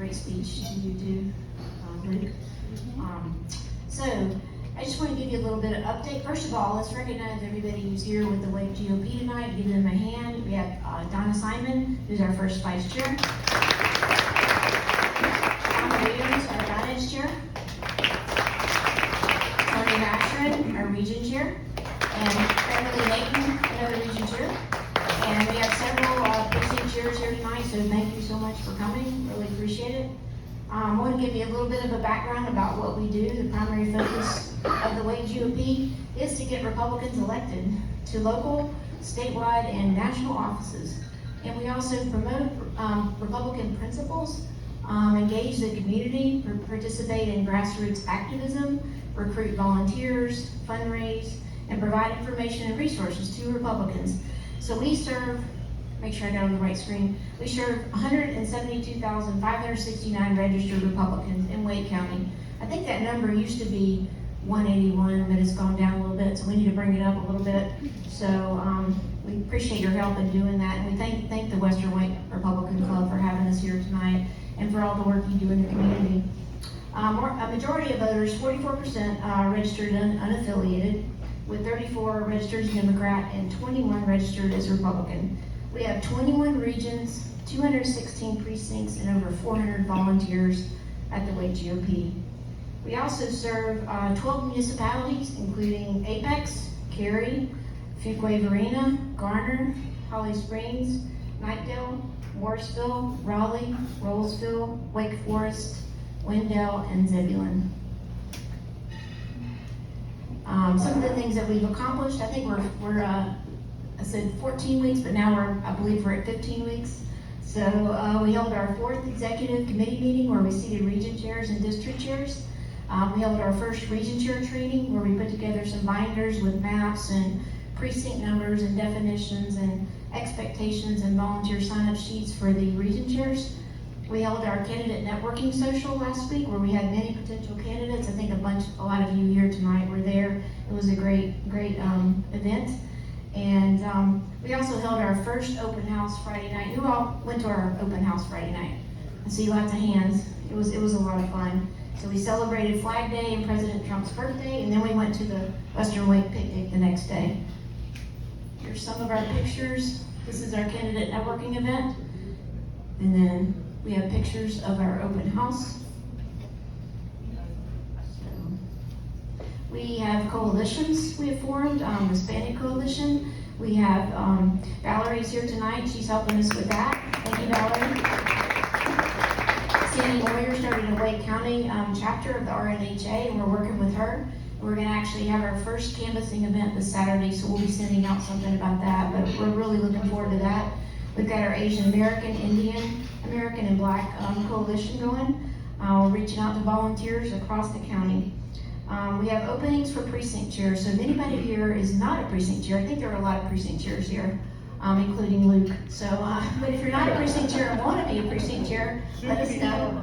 great speech you do, Luke. So I just want to give you a little bit of update. First of all, let's recognize everybody who's here with the Wake GOP tonight. Give them a hand. We have Donna Simon, who's our first vice chair. Donna Williams, our finance chair. Tony Mashrin, our region chair. And Beverly Layton, another region chair. And we have several precinct chairs here tonight, so thank you so much for coming. Really appreciate it. I want to give you a little bit of a background about what we do. The primary focus of the Wake GOP is to get Republicans elected to local, statewide, and national offices. And we also promote Republican principles, engage the community, participate in grassroots activism, recruit volunteers, fundraise, and provide information and resources to Republicans. So we serve, make sure I got on the right screen, we serve 172,569 registered Republicans in Wake County. I think that number used to be 181, but it's gone down a little bit, so we need to bring it up a little bit. So we appreciate your help in doing that, and we thank the Western Wake Republican Club for having us here tonight and for all the work you do in the community. A majority of voters, 44%, registered unaffiliated, with 34 registered as Democrat and 21 registered as Republican. We have 21 regions, 216 precincts, and over 400 volunteers at the Wake GOP. We also serve 12 municipalities, including Apex, Cary, Fuquay-Varina, Garner, Holly Springs, Knightdale, Morrisville, Raleigh, Rollsville, Wake Forest, Wendell, and Zebulon. Some of the things that we've accomplished, I think we're I said 14 weeks, but now I believe we're at 15 weeks. So we held our 4th executive committee meeting where we seated region chairs and district chairs. We held our first region chair training where we put together some binders with maps and precinct numbers and definitions and expectations and volunteer sign-up sheets for the region chairs. We held our candidate networking social last week where we had many potential candidates. I think a lot of you here tonight were there. It was a great event. And we also held our first open house Friday night. Who all went to our open house Friday night? I see lots of hands. It was a lot of fun. So we celebrated Flag Day and President Trump's birthday, and then we went to the Western Wake picnic the next day. Here's some of our pictures. This is our candidate networking event. And then we have pictures of our open house. We have coalitions we have formed, Hispanic Coalition. We have Valerie's here tonight. She's helping us with that. Thank you, Valerie. Sandy Lawyer started a Wake County chapter of the RNHA, and we're working with her. We're going to actually have our first canvassing event this Saturday, so we'll be sending out something about that, but we're really looking forward to that. We've got our Asian American, Indian American, and Black coalition going. We're reaching out to volunteers across the county. We have openings for precinct chairs, so if anybody here is not a precinct chair, I think there are a lot of precinct chairs here, including Luke. So, but if you're not a precinct chair and want to be a precinct chair, let us know.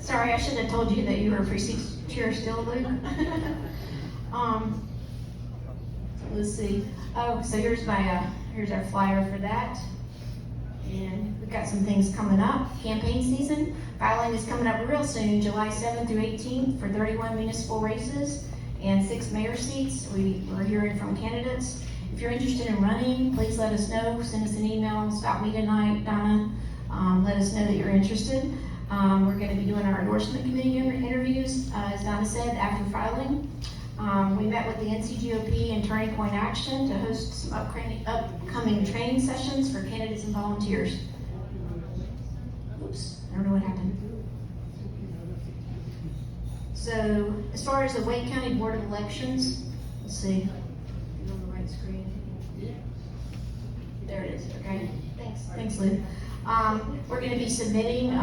Sorry, I should have told you that you were a precinct chair still, Luke. Let's see. Oh, so here's our flyer for that. And we've got some things coming up. Campaign season. Filing is coming up real soon, July 7th through 18th for 31 municipal races and 6 mayor seats. We're hearing from candidates. If you're interested in running, please let us know. Send us an email. Stop me tonight, Donna. Let us know that you're interested. We're going to be doing our endorsement committee interviews, as Donna said, after filing. We met with the NCGOP and Turning Point Action to host some upcoming training sessions for candidates and volunteers. Oops, I don't know what happened. So, as far as the Wake County Board of Elections, let's see. Is it on the right screen? There it is, okay. Thanks, Lou. We're going to be submitting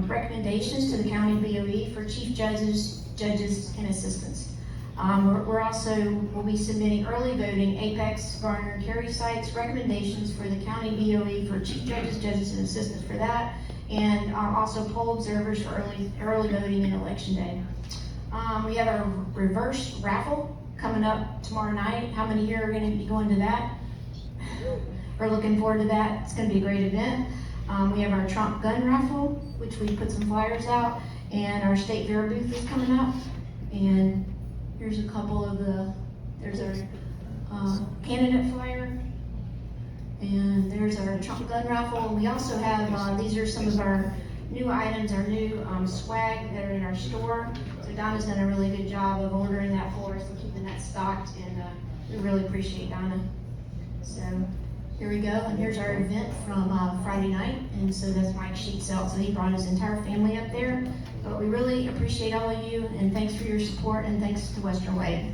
recommendations to the county BOE for chief judges, and assistants. We'll be submitting early voting, Apex, Garner, and Cary sites, recommendations for the county BOE for chief judges, and assistants for that, and also poll observers for early voting and election day. We have a reverse raffle coming up tomorrow night. How many here are going to be going to that? We're looking forward to that. It's going to be a great event. We have our Trump gun raffle, which we put some flyers out, and our state fair booth is coming up. And here's a couple of there's our candidate flyer, and there's our Trump gun raffle. And we also have, these are some of our new items, our new swag that are in our store. So Donna's done a really good job of ordering that for us and keeping that stocked, and we really appreciate Donna. So here we go, and here's our event from Friday night, and so that's Mike Sheets out, so he brought his entire family up there. But we really appreciate all of you, and thanks for your support, and thanks to Western Way.